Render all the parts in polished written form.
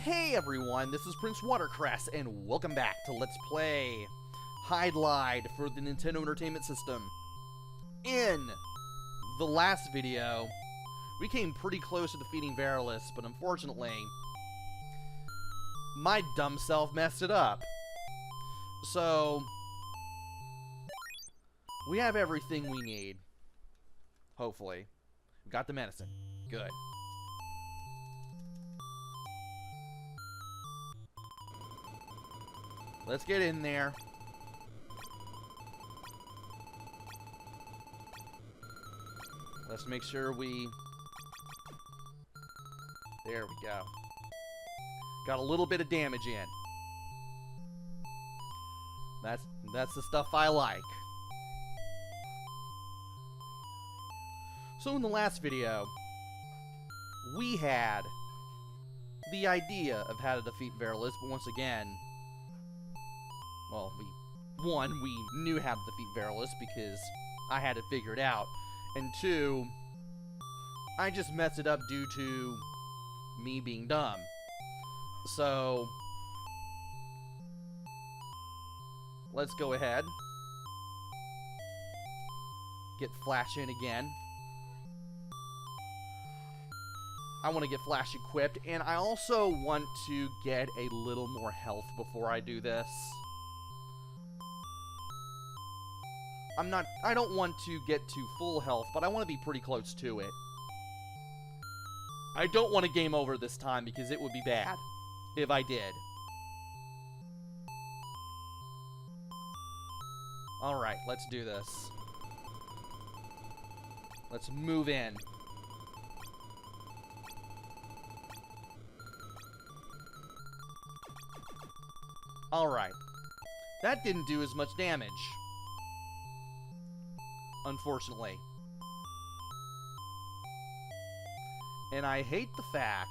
Hey everyone, this is PrinceWatercress, and welcome back to Let's Play Hydlide for the Nintendo Entertainment System. In the last video, we came pretty close to defeating Boralis, but unfortunately, my dumb self messed it up. So, we have everything we need. Hopefully. We got the medicine. Good. Let's get in there. Let's make sure we... There we go. Got a little bit of damage in. That's the stuff I like. So in the last video, we had the idea of how to defeat Boralis, but once again, well, we knew how to defeat Boralis because I had it figured out, and two, I just messed it up due to me being dumb. So, let's go ahead, get Flash in again. I want to get Flash equipped, and I also want to get a little more health before I do this. I don't want to get to full health, but I want to be pretty close to it. I don't want to game over this time because it would be bad if I did. Alright, let's do this. Let's move in. Alright. That didn't do as much damage, unfortunately. And I hate the fact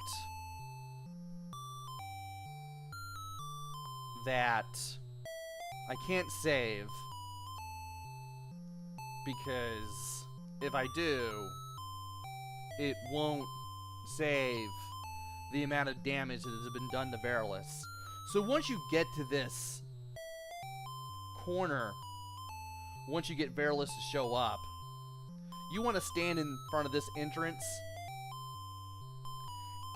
that I can't save, because if I do, it won't save the amount of damage that has been done to Boralis. So once you get to this corner, once you get Boralis to show up, you want to stand in front of this entrance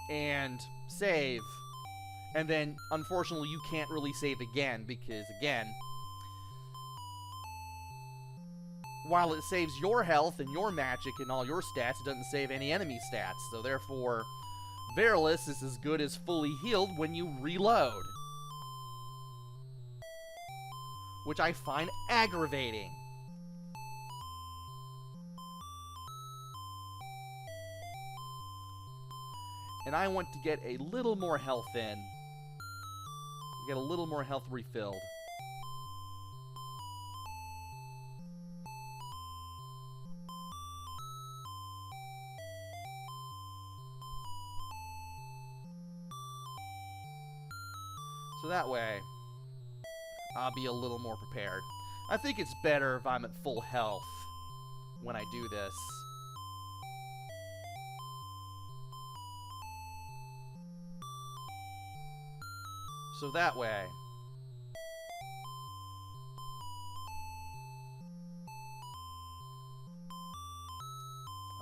and save. And then, unfortunately, you can't really save again because, again, while it saves your health and your magic and all your stats, it doesn't save any enemy stats. So therefore, Boralis is as good as fully healed when you reload, which I find aggravating. And I want to get a little more health in. Get a little more health refilled. So that way, I'll be a little more prepared. I think it's better if I'm at full health when I do this. So that way,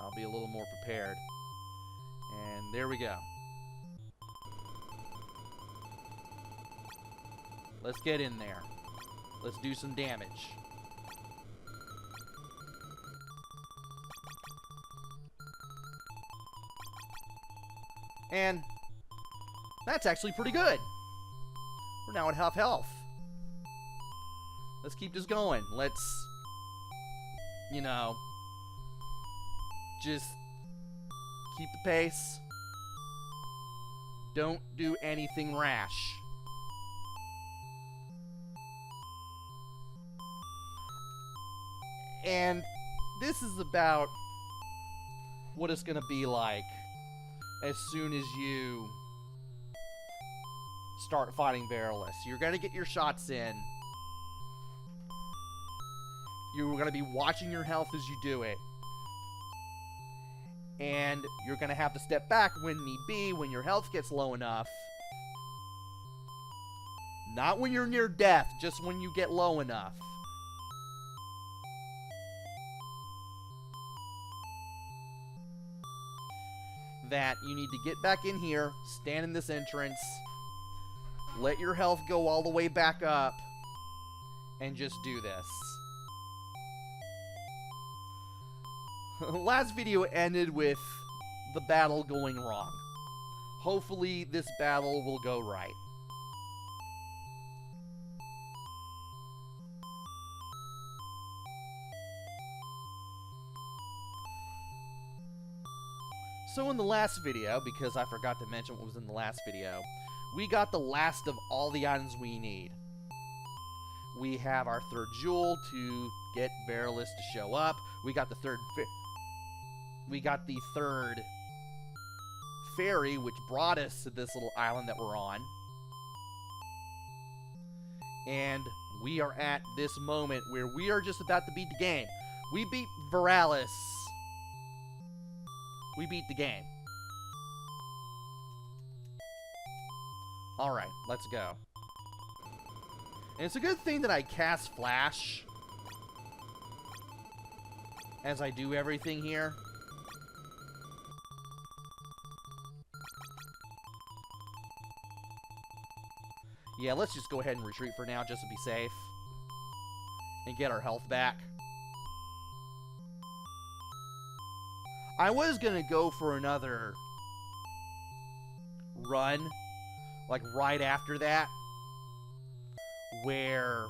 I'll be a little more prepared. And there we go. Let's get in there. Let's do some damage. And that's actually pretty good. We're now at half health. Let's keep this going. Let's, you know, just keep the pace. Don't do anything rash. And this is about what it's going to be like as soon as you start fighting Boralis. You're going to get your shots in. You're going to be watching your health as you do it. and you're going to have to step back when need be, when your health gets low enough, Not when you're near death, just when you get low enough. That you need to get back in here, stand in this entrance, let your health go all the way back up, and just do this. Last video ended with the battle going wrong. Hopefully this battle will go right. So in the last video, because I forgot to mention what was in the last video, we got the last of all the items we need. We have our third jewel to get Boralis to show up. We got the third fairy, which brought us to this little island that we're on. And we are at this moment where we are just about to beat the game. We beat Boralis. We beat the game. Alright, let's go. And it's a good thing that I cast Flash as I do everything here. Yeah, let's just go ahead and retreat for now just to be safe. And get our health back. I was gonna go for another run, like right after that, where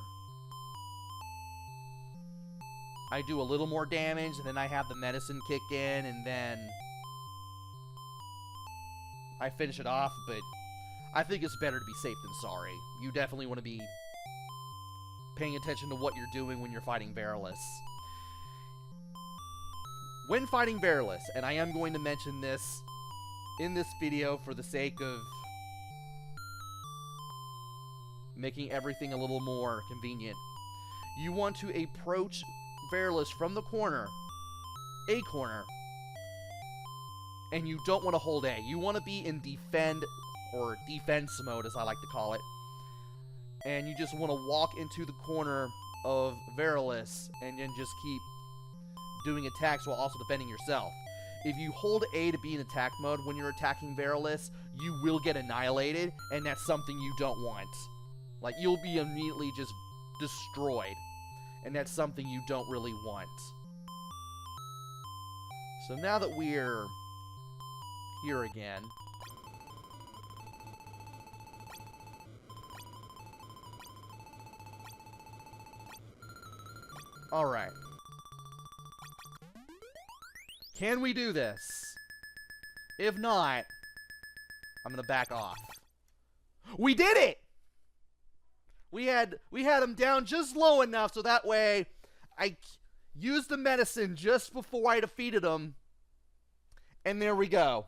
I do a little more damage, and then I have the medicine kick in, and then I finish it off, but I think it's better to be safe than sorry. You definitely want to be paying attention to what you're doing when you're fighting Boralis. When fighting Boralis, and I am going to mention this in this video for the sake of making everything a little more convenient, you want to approach Boralis from the corner, A corner, and you don't want to hold A. You want to be in defend, or defense mode as I like to call it, and you just want to walk into the corner of Boralis and then just keep doing attacks while also defending yourself. If you hold A to be in attack mode when you're attacking Boralis, you will get annihilated, and that's something you don't want. Like, you'll be immediately just destroyed, and that's something you don't really want. So now that we're here again, alright. Can we do this? If not, I'm gonna back off. We did it! We had him down just low enough so that way I used the medicine just before I defeated him. And there we go.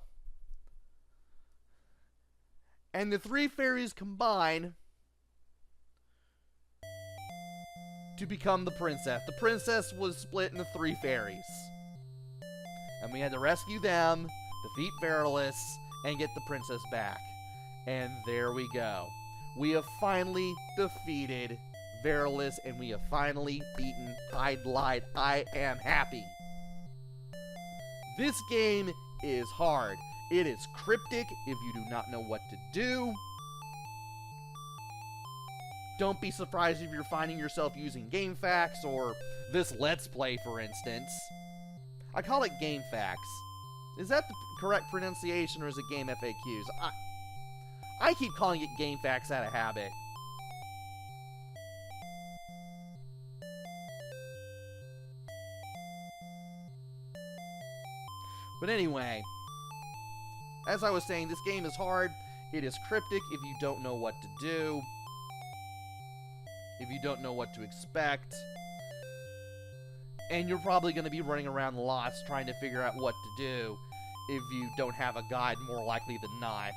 And the three fairies combine to become the princess. The princess was split into three fairies. And we had to rescue them, defeat Boralis, and get the princess back. And there we go. We have finally defeated Boralis, and we have finally beaten Hydlide. I am happy. This game is hard. It is cryptic if you do not know what to do. Don't be surprised if you're finding yourself using game facts or this Let's Play, for instance. I call it game facts. Is that the correct pronunciation, or is it game FAQs? I keep calling it game facts out of habit. But anyway, as I was saying, this game is hard. It is cryptic if you don't know what to do, if you don't know what to expect. And you're probably going to be running around lots trying to figure out what to do if you don't have a guide, more likely than not.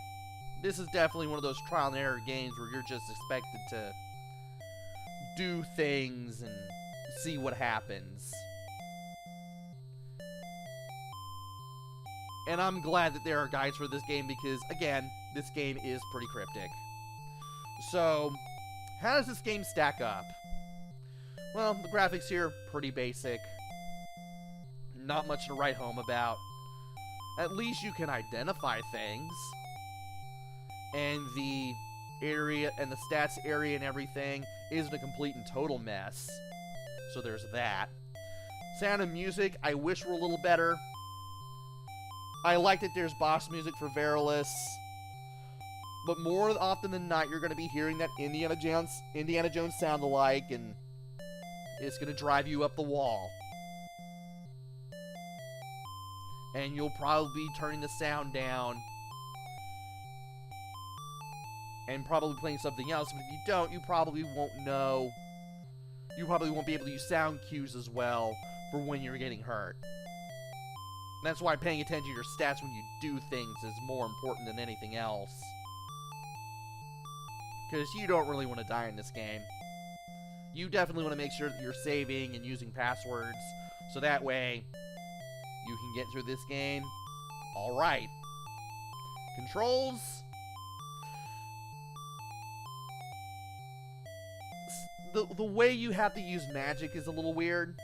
This is definitely one of those trial and error games where you're just expected to do things and see what happens. And I'm glad that there are guides for this game because, again, this game is pretty cryptic. So, How does this game stack up? Well, the graphics here, pretty basic. Not much to write home about. At least you can identify things. And the area and the stats area and everything isn't a complete and total mess. So there's that. Sound and music, I wish were a little better. I like that there's boss music for Boralis. But more often than not, you're going to be hearing that Indiana Jones sound-alike, and it's going to drive you up the wall. And you'll probably be turning the sound down and probably playing something else. But if you don't, you probably won't know. You probably won't be able to use sound cues as well for when you're getting hurt. And that's why paying attention to your stats when you do things is more important than anything else. Because you don't really want to die in this game. You definitely want to make sure that you're saving and using passwords, so that way you can get through this game alright. Controls. The way you have to use magic is a little weird.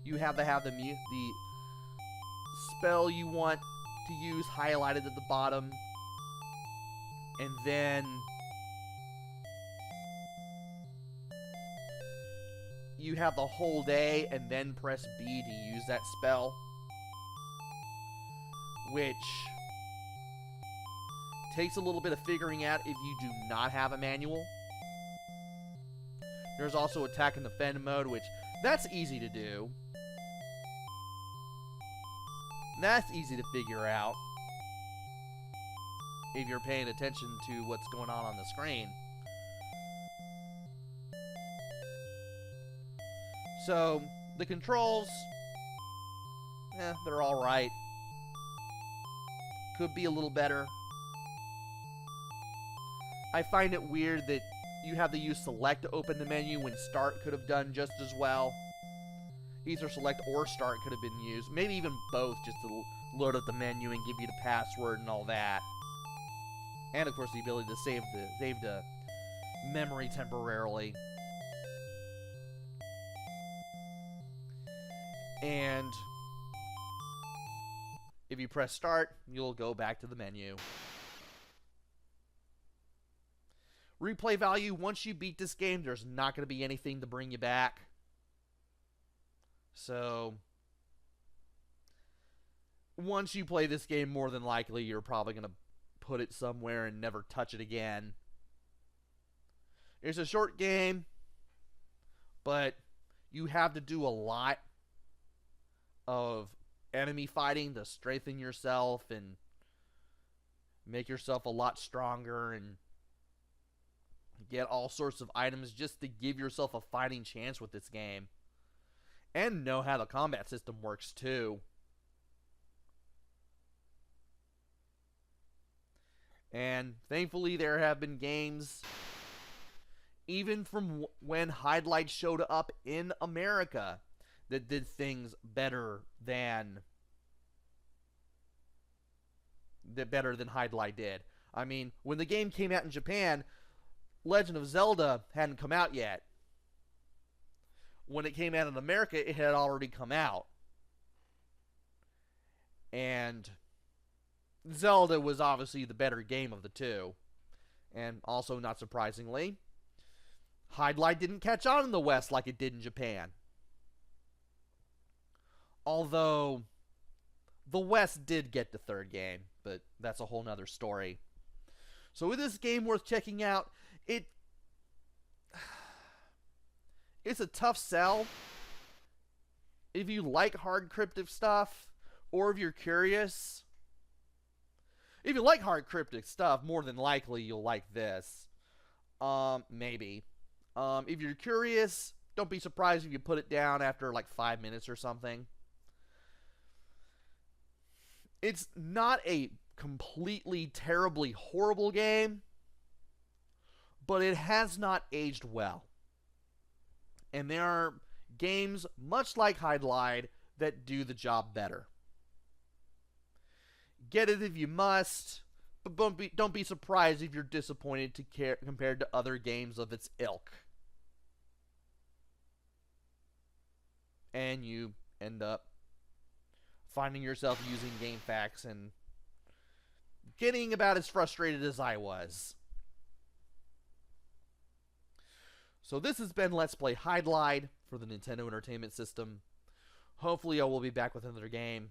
You have to have the spell you want to use highlighted at the bottom. And then you have the whole day and then press B to use that spell. Which takes a little bit of figuring out if you do not have a manual. There's also attack and defend mode, which that's easy to do. That's easy to figure out if you're paying attention to what's going on the screen. So, the controls, they're alright. Could be a little better. I find it weird that you have to use select to open the menu when start could have done just as well. Either select or start could have been used. Maybe even both, just to load up the menu and give you the password and all that. And of course the ability to save the memory temporarily. And if you press start, you'll go back to the menu. Replay value, once you beat this game, there's not going to be anything to bring you back. So, once you play this game, more than likely, you're probably going to put it somewhere and never touch it again. It's a short game, but you have to do a lot of enemy fighting to strengthen yourself and make yourself a lot stronger and get all sorts of items just to give yourself a fighting chance with this game. And know how the combat system works too. And thankfully there have been games, even from when Hydlide showed up in America, that did things better than Hydlide did. I mean, when the game came out in Japan, Legend of Zelda hadn't come out yet. When it came out in America, it had already come out. And Zelda was obviously the better game of the two. And also, not surprisingly, Hydlide didn't catch on in the West like it did in Japan. Although, the West did get the third game, but that's a whole nother story. So is this game worth checking out? It's a tough sell if you like hard cryptic stuff, or if you're curious. If you like hard cryptic stuff, more than likely you'll like this. Maybe. If you're curious, don't be surprised if you put it down after like 5 minutes or something. It's not a completely terribly horrible game, but it has not aged well. And there are games, much like Hydlide, that do the job better. Get it if you must, but don't be surprised if you're disappointed compared to other games of its ilk. And you end up finding yourself using GameFAQs and getting about as frustrated as I was. So this has been Let's Play Hydlide for the Nintendo Entertainment System. Hopefully I will be back with another game.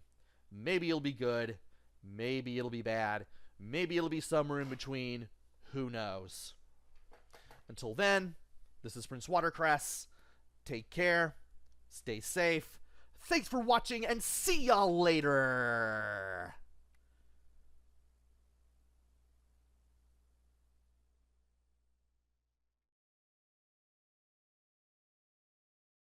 Maybe it'll be good. Maybe it'll be bad. Maybe it'll be somewhere in between. Who knows? Until then, this is PrinceWatercress. Take care. Stay safe. Thanks for watching, and see y'all later!